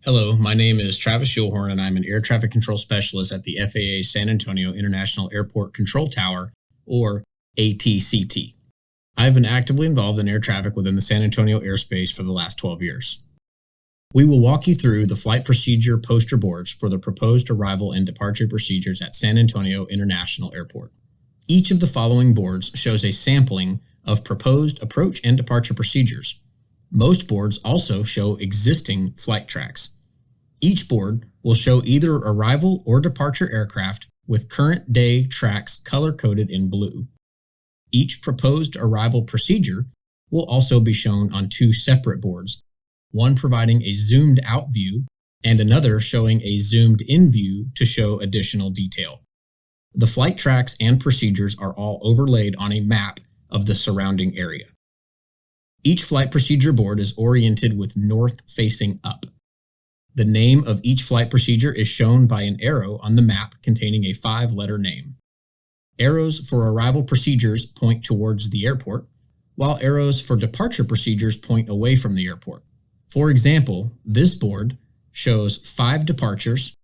Hello, my name is Travis Schulhorn, and I'm an air traffic control specialist at the FAA San Antonio International Airport Control Tower, or ATCT. I've been actively involved in air traffic within the San Antonio airspace for the last 12 years. We will walk you through the flight procedure poster boards for the proposed arrival and departure procedures at San Antonio International Airport. Each of the following boards shows a sampling of proposed approach and departure procedures. Most boards also show existing flight tracks. Each board will show either arrival or departure aircraft with current day tracks color-coded in blue. Each proposed arrival procedure will also be shown on two separate boards, one providing a zoomed-out view and another showing a zoomed-in view to show additional detail. The flight tracks and procedures are all overlaid on a map of the surrounding area. Each flight procedure board is oriented with north facing up. The name of each flight procedure is shown by an arrow on the map containing a 5-letter name. Arrows for arrival procedures point towards the airport, while arrows for departure procedures point away from the airport. For example, this board shows 5 departures: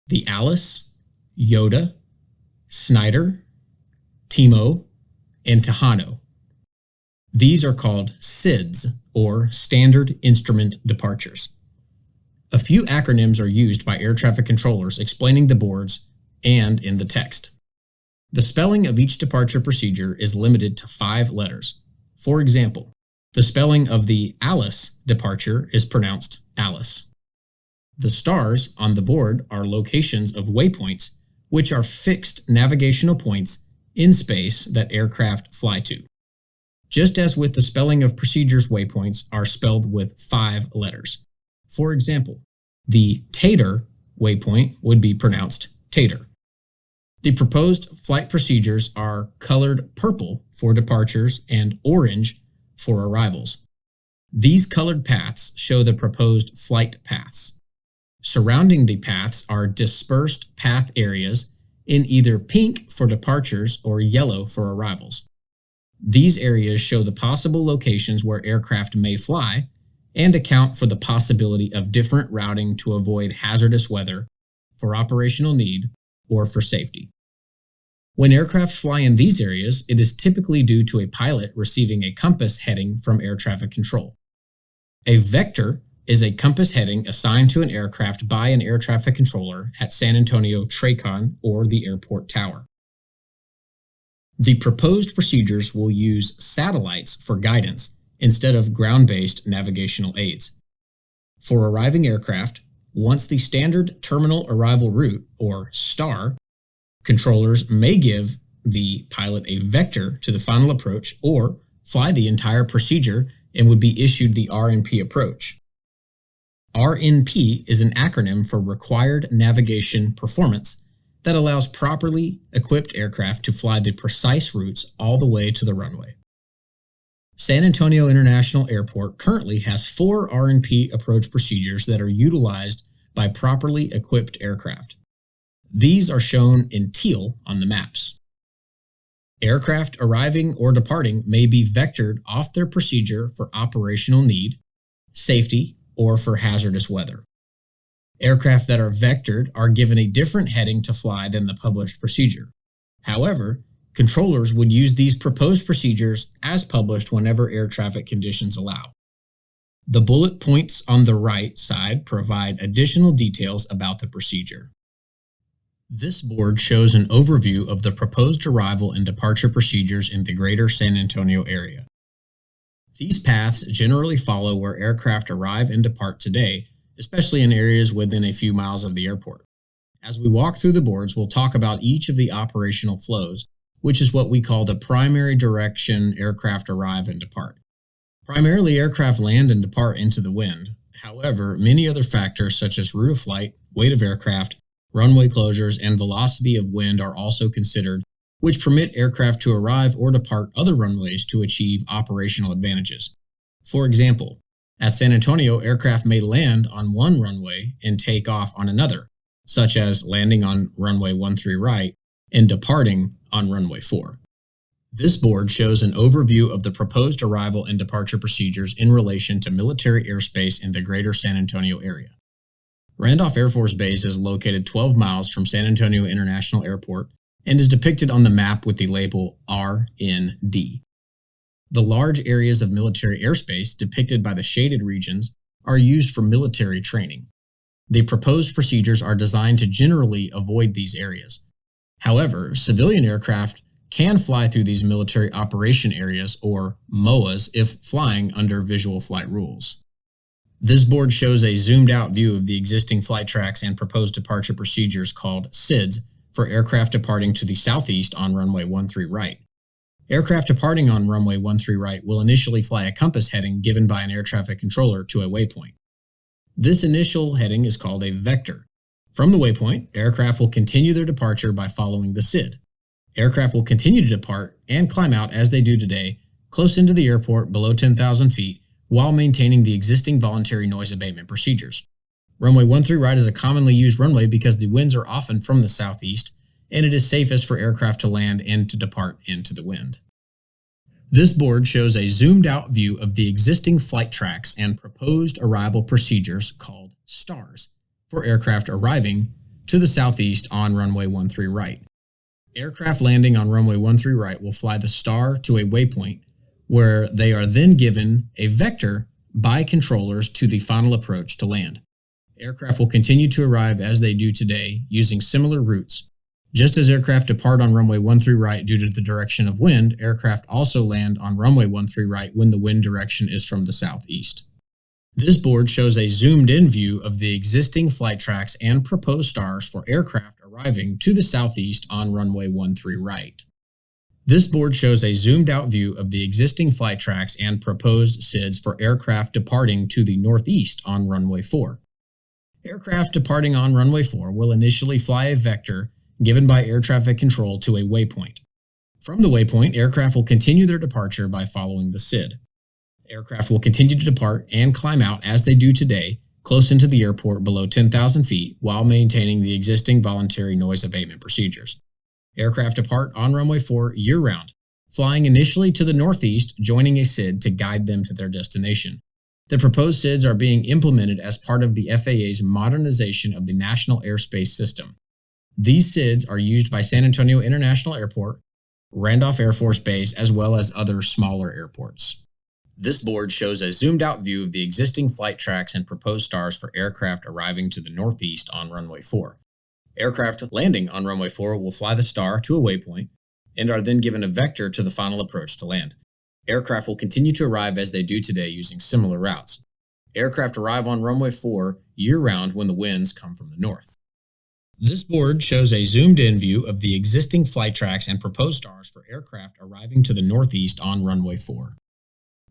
the Alice, Yoda, Snyder, Timo, and Tejano. These are called SIDs, or Standard Instrument Departures. A few acronyms are used by air traffic controllers explaining the boards and in the text. The spelling of each departure procedure is limited to 5 letters. For example, the spelling of the Alice departure is pronounced Alice. The stars on the board are locations of waypoints, which are fixed navigational points in space that aircraft fly to. Just as with the spelling of procedures, waypoints are spelled with 5 letters. For example, the Tater waypoint would be pronounced Tater. The proposed flight procedures are colored purple for departures and orange for arrivals. These colored paths show the proposed flight paths. Surrounding the paths are dispersed path areas in either pink for departures or yellow for arrivals. These areas show the possible locations where aircraft may fly and account for the possibility of different routing to avoid hazardous weather, for operational need, or for safety. When aircraft fly in these areas, it is typically due to a pilot receiving a compass heading from air traffic control. A vector is a compass heading assigned to an aircraft by an air traffic controller at San Antonio TRACON or the airport tower. The proposed procedures will use satellites for guidance instead of ground-based navigational aids. For arriving aircraft, once the standard terminal arrival route, or STAR, controllers may give the pilot a vector to the final approach or fly the entire procedure and would be issued the Rnp approach. RNP is an acronym for Required Navigation Performance that allows properly equipped aircraft to fly the precise routes all the way to the runway. San Antonio International Airport currently has 4 Rnp approach procedures that are utilized by properly equipped aircraft. These are shown in teal on the maps. Aircraft arriving or departing may be vectored off their procedure for operational need, safety, or for hazardous weather. Aircraft that are vectored are given a different heading to fly than the published procedure. However, controllers would use these proposed procedures as published whenever air traffic conditions allow. The bullet points on the right side provide additional details about the procedure. This board shows an overview of the proposed arrival and departure procedures in the greater San Antonio area. These paths generally follow where aircraft arrive and depart today, especially in areas within a few miles of the airport. As we walk through the boards, we'll talk about each of the operational flows, which is what we call the primary direction aircraft arrive and depart. Primarily, aircraft land and depart into the wind. However, many other factors such as route of flight, weight of aircraft, runway closures, and velocity of wind are also considered, which permit aircraft to arrive or depart other runways to achieve operational advantages. For example, at San Antonio, aircraft may land on one runway and take off on another, such as landing on runway 13 right and departing on runway 4. This board shows an overview of the proposed arrival and departure procedures in relation to military airspace in the greater San Antonio area. Randolph Air Force Base is located 12 miles from San Antonio International Airport and is depicted on the map with the label RND. The large areas of military airspace depicted by the shaded regions are used for military training. The proposed procedures are designed to generally avoid these areas. However, civilian aircraft can fly through these military operation areas, or MOAs, if flying under visual flight rules. This board shows a zoomed-out view of the existing flight tracks and proposed departure procedures called SIDS for aircraft departing to the southeast on runway 13 right. Aircraft departing on runway 13 right will initially fly a compass heading given by an air traffic controller to a waypoint. This initial heading is called a vector. From the waypoint, aircraft will continue their departure by following the SID. Aircraft will continue to depart and climb out as they do today, close into the airport below 10,000 feet, while maintaining the existing voluntary noise abatement procedures. Runway 13 right is a commonly used runway because the winds are often from the southeast, and it is safest for aircraft to land and to depart into the wind. This board shows a zoomed-out view of the existing flight tracks and proposed arrival procedures called STARS for aircraft arriving to the southeast on runway 13 right. Aircraft landing on runway 13 right will fly the STAR to a waypoint, where they are then given a vector by controllers to the final approach to land. Aircraft will continue to arrive as they do today using similar routes. Just as aircraft depart on runway 13 right due to the direction of wind, aircraft also land on runway 13 right when the wind direction is from the southeast. This board shows a zoomed-in view of the existing flight tracks and proposed STARS for aircraft arriving to the southeast on runway 13 right. This board shows a zoomed-out view of the existing flight tracks and proposed SIDS for aircraft departing to the northeast on runway 4. Aircraft departing on runway 4 will initially fly a vector given by air traffic control to a waypoint. From the waypoint, aircraft will continue their departure by following the SID. Aircraft will continue to depart and climb out as they do today, close into the airport below 10,000 feet, while maintaining the existing voluntary noise abatement procedures. Aircraft depart on runway 4 year-round, flying initially to the northeast, joining a SID to guide them to their destination. The proposed SIDs are being implemented as part of the FAA's modernization of the National Airspace System. These SIDs are used by San Antonio International Airport, Randolph Air Force Base, as well as other smaller airports. This board shows a zoomed-out view of the existing flight tracks and proposed STARS for aircraft arriving to the northeast on runway 4. Aircraft landing on runway 4 will fly the STAR to a waypoint and are then given a vector to the final approach to land. Aircraft will continue to arrive as they do today using similar routes. Aircraft arrive on runway 4 year-round when the winds come from the north. This board shows a zoomed-in view of the existing flight tracks and proposed STARS for aircraft arriving to the northeast on runway 4.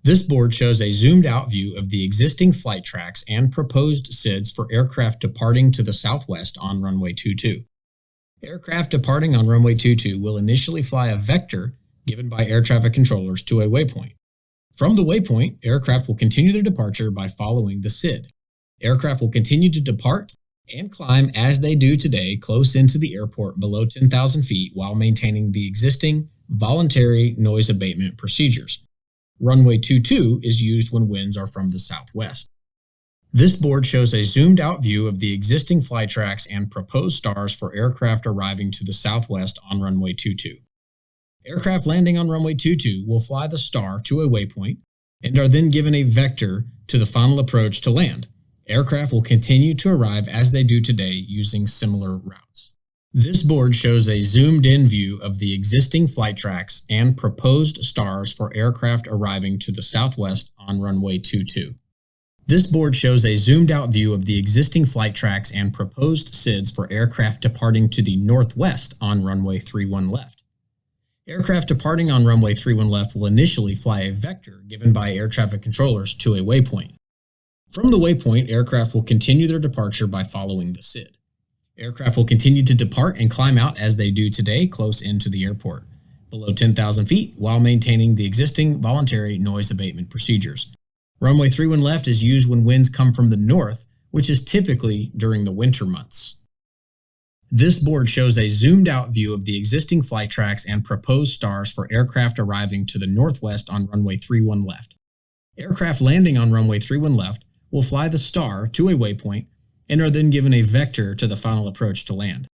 This board shows a zoomed-out view of the existing flight tracks and proposed SIDs for aircraft departing to the southwest on runway 22. Aircraft departing on runway 22 will initially fly a vector given by air traffic controllers to a waypoint. From the waypoint, aircraft will continue their departure by following the SID. Aircraft will continue to depart and climb as they do today, close into the airport below 10,000 feet, while maintaining the existing voluntary noise abatement procedures. Runway 22 is used when winds are from the southwest. This board shows a zoomed-out view of the existing flight tracks and proposed STARS for aircraft arriving to the southwest on runway 22. Aircraft landing on runway 22 will fly the STAR to a waypoint and are then given a vector to the final approach to land. Aircraft will continue to arrive as they do today using similar routes. This board shows a zoomed-in view of the existing flight tracks and proposed STARS for aircraft arriving to the southwest on runway 22. This board shows a zoomed-out view of the existing flight tracks and proposed SIDs for aircraft departing to the northwest on runway 31 left. Aircraft departing on runway 31 left will initially fly a vector given by air traffic controllers to a waypoint. From the waypoint, aircraft will continue their departure by following the SID. Aircraft will continue to depart and climb out as they do today, close into the airport, below 10,000 feet, while maintaining the existing voluntary noise abatement procedures. Runway 31 left is used when winds come from the north, which is typically during the winter months. This board shows a zoomed-out view of the existing flight tracks and proposed STARS for aircraft arriving to the northwest on runway 31 left. Aircraft landing on runway 31 left will fly the STAR to a waypoint and are then given a vector to the final approach to land.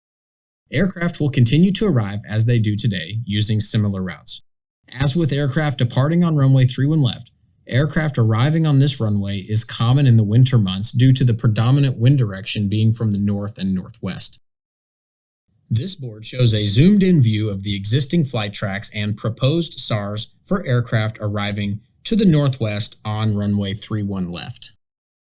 Aircraft will continue to arrive as they do today, using similar routes. As with aircraft departing on runway 31 left, aircraft arriving on this runway is common in the winter months due to the predominant wind direction being from the north and northwest. This board shows a zoomed-in view of the existing flight tracks and proposed SARs for aircraft arriving to the northwest on runway 31 left.